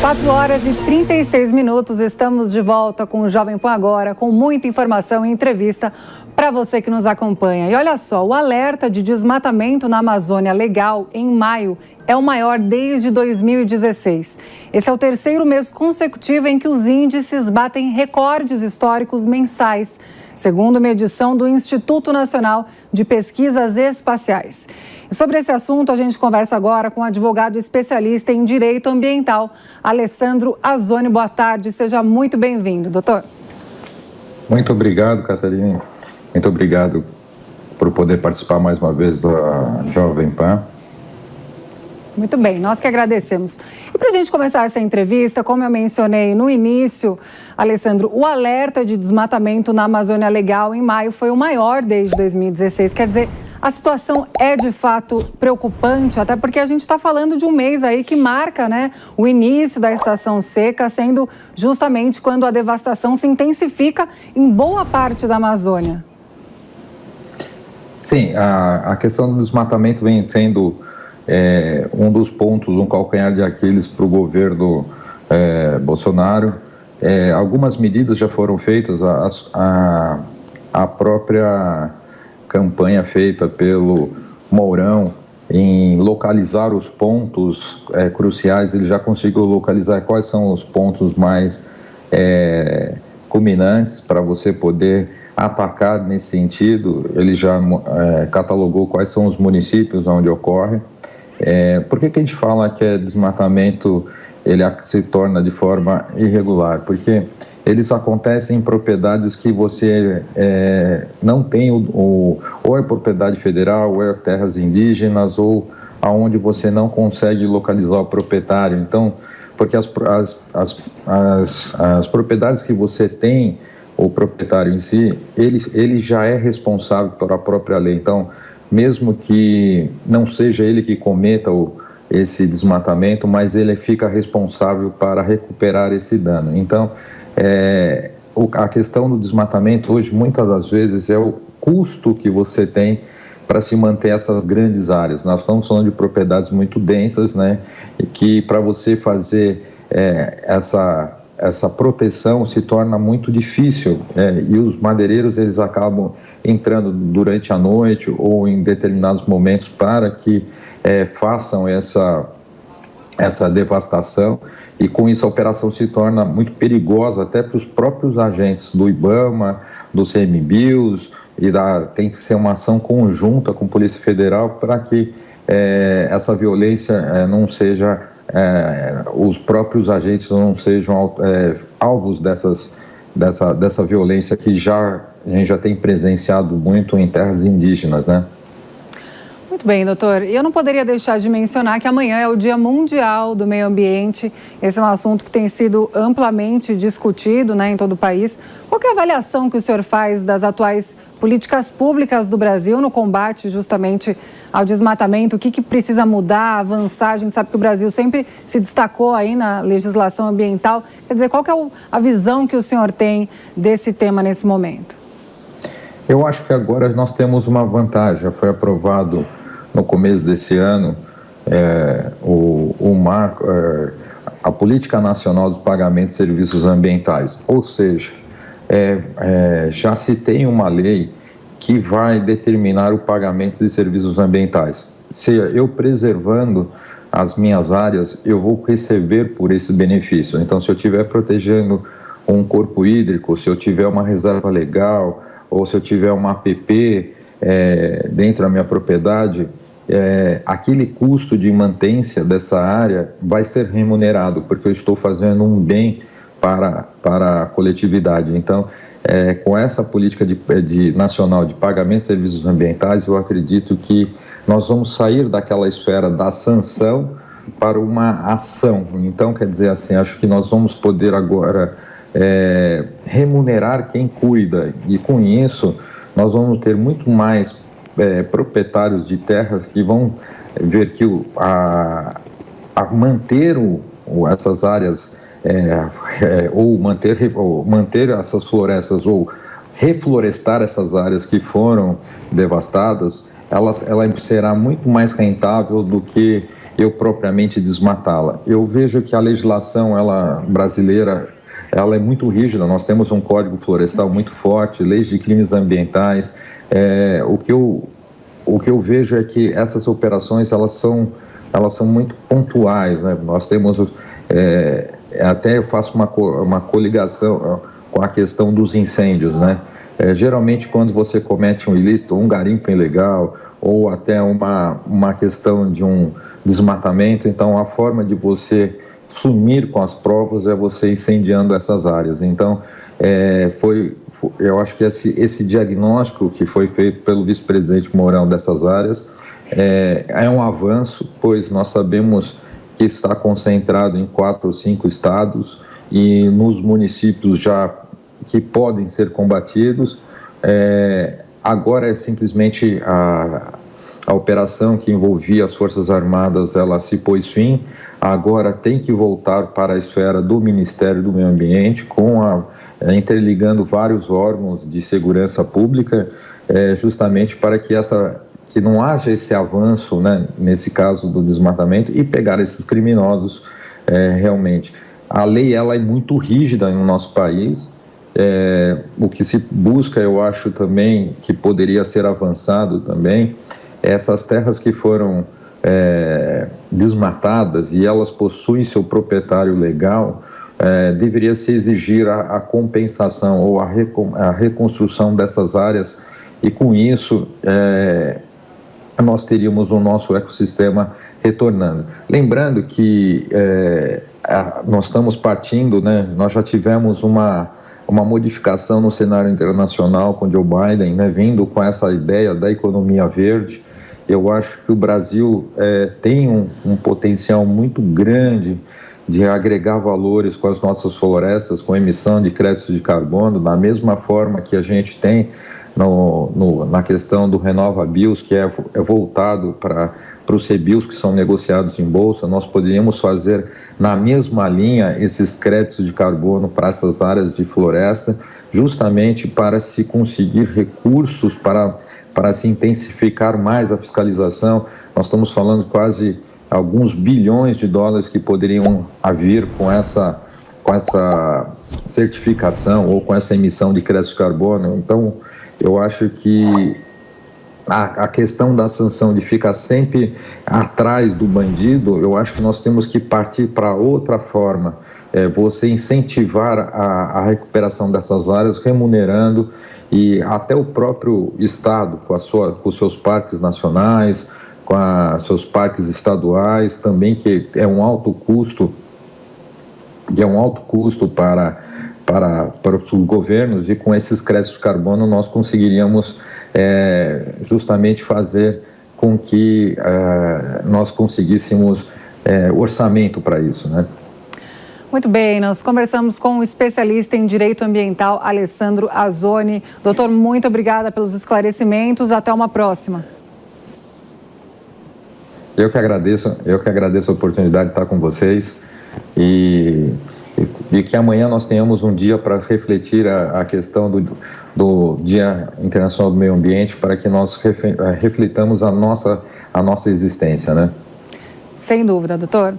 4h36, estamos de volta com o Jovem Pan Agora, com muita informação e entrevista para você que nos acompanha. E olha só, o alerta de desmatamento na Amazônia Legal em maio é o maior desde 2016. Esse é o terceiro mês consecutivo em que os índices batem recordes históricos mensais, segundo uma edição do Instituto Nacional de Pesquisas Espaciais. E sobre esse assunto, a gente conversa agora com o advogado especialista em direito ambiental, Alessandro Azzoni. Boa tarde, seja muito bem-vindo, doutor. Muito obrigado, Catarina. Muito obrigado por poder participar mais uma vez da Jovem Pan. Muito bem, nós que agradecemos. E para a gente começar essa entrevista, como eu mencionei no início, Alessandro, o alerta de desmatamento na Amazônia Legal em maio foi o maior desde 2016. Quer dizer, a situação é de fato preocupante, até porque a gente está falando de um mês aí que marca, né, o início da estação seca, sendo justamente quando a devastação se intensifica em boa parte da Amazônia. Sim, a questão do desmatamento vem sendo um dos pontos, um calcanhar de Aquiles para o governo Bolsonaro. Algumas medidas já foram feitas, a própria campanha feita pelo Mourão em localizar os pontos cruciais, ele já conseguiu localizar quais são os pontos mais culminantes para você poder atacar nesse sentido. Ele já catalogou quais são os municípios onde ocorre. Por que a gente fala que desmatamento ele se torna de forma irregular? Porque eles acontecem em propriedades que você não tem, ou é propriedade federal, ou é terras indígenas, ou aonde você não consegue localizar o proprietário. Então, porque as propriedades que você tem, o proprietário em si, ele já é responsável pela própria lei. Então, mesmo que não seja ele que cometa esse desmatamento, mas ele fica responsável para recuperar esse dano. Então, a questão do desmatamento hoje, muitas das vezes, é o custo que você tem para se manter essas grandes áreas. Nós estamos falando de propriedades muito densas, né? E que para você fazer essa proteção se torna muito difícil, e os madeireiros eles acabam entrando durante a noite ou em determinados momentos para que façam essa devastação, e com isso a operação se torna muito perigosa até para os próprios agentes do IBAMA, do CMBio, e tem que ser uma ação conjunta com a Polícia Federal para que essa violência não seja, os próprios agentes não sejam alvos dessa violência que a gente já tem presenciado muito em terras indígenas, né? Muito bem, doutor. E eu não poderia deixar de mencionar que amanhã é o Dia Mundial do Meio Ambiente. Esse é um assunto que tem sido amplamente discutido, né, em todo o país. Qual que é a avaliação que o senhor faz das atuais políticas públicas do Brasil no combate justamente ao desmatamento? O que precisa mudar, avançar? A gente sabe que o Brasil sempre se destacou aí na legislação ambiental. Quer dizer, qual que é a visão que o senhor tem desse tema nesse momento? Eu acho que agora nós temos uma vantagem. Já foi aprovado no começo desse ano a Política Nacional dos Pagamentos de Serviços Ambientais, ou seja, já se tem uma lei que vai determinar o pagamento de serviços ambientais. Se eu preservando as minhas áreas, eu vou receber por esse benefício. Então, se eu estiver protegendo um corpo hídrico, se eu tiver uma reserva legal, ou se eu tiver uma APP dentro da minha propriedade, aquele custo de mantença dessa área vai ser remunerado, porque eu estou fazendo um bem para a coletividade. Então, com essa política nacional de pagamento de serviços ambientais, eu acredito que nós vamos sair daquela esfera da sanção para uma ação. Então, quer dizer assim, acho que nós vamos poder agora remunerar quem cuida, e com isso nós vamos ter muito mais proprietários de terras que vão ver que manter essas áreas ou manter essas florestas ou reflorestar essas áreas que foram devastadas ela será muito mais rentável do que eu propriamente desmatá-la. Eu vejo que a legislação brasileira ela é muito rígida, nós temos um código florestal muito forte, leis de crimes ambientais. O que eu vejo é que essas operações elas são muito pontuais, né? Nós temos, até eu faço uma coligação com a questão dos incêndios, né? Geralmente quando você comete um ilícito, um garimpo ilegal ou até uma questão de um desmatamento, então a forma de você sumir com as provas é você incendiando essas áreas. Então, eu acho que esse diagnóstico que foi feito pelo vice-presidente Mourão dessas áreas é um avanço, pois nós sabemos que está concentrado em 4 ou 5 estados e nos municípios já que podem ser combatidos. Agora é simplesmente a operação que envolvia as Forças Armadas, ela se pôs fim, agora tem que voltar para a esfera do Ministério do Meio Ambiente, interligando vários órgãos de segurança pública, justamente para que não haja esse avanço, né, nesse caso do desmatamento, e pegar esses criminosos realmente. A lei ela é muito rígida no nosso país. O que se busca, eu acho também que poderia ser avançado também, essas terras que foram desmatadas e elas possuem seu proprietário legal, deveria se exigir a compensação ou a reconstrução dessas áreas, e com isso nós teríamos o nosso ecossistema retornando. Lembrando que nós estamos partindo, né, nós já tivemos uma modificação no cenário internacional com Joe Biden, né, vindo com essa ideia da economia verde. Eu acho que o Brasil tem um potencial muito grande de agregar valores com as nossas florestas, com emissão de créditos de carbono, da mesma forma que a gente tem na questão do RenovaBios, que é voltado para os CBIOS que são negociados em bolsa. Nós poderíamos fazer na mesma linha esses créditos de carbono para essas áreas de floresta, justamente para se conseguir recursos para se intensificar mais a fiscalização. Nós estamos falando quase alguns bilhões de dólares que poderiam vir com essa certificação ou com essa emissão de crédito de carbono. Então, eu acho que a questão da sanção de ficar sempre atrás do bandido, eu acho que nós temos que partir para outra forma. Você incentivar a recuperação dessas áreas, remunerando, e até o próprio Estado, com os seus parques nacionais, com seus parques estaduais, também, que é um alto custo, para os governos, e com esses créditos de carbono nós conseguiríamos justamente fazer com que nós conseguíssemos orçamento para isso, né? Muito bem, nós conversamos com o especialista em direito ambiental, Alessandro Azzoni. Doutor, muito obrigada pelos esclarecimentos, até uma próxima. Eu que agradeço a oportunidade de estar com vocês, e que amanhã nós tenhamos um dia para refletir a questão do Dia Internacional do Meio Ambiente, para que nós reflitamos a nossa existência, né? Sem dúvida, doutor.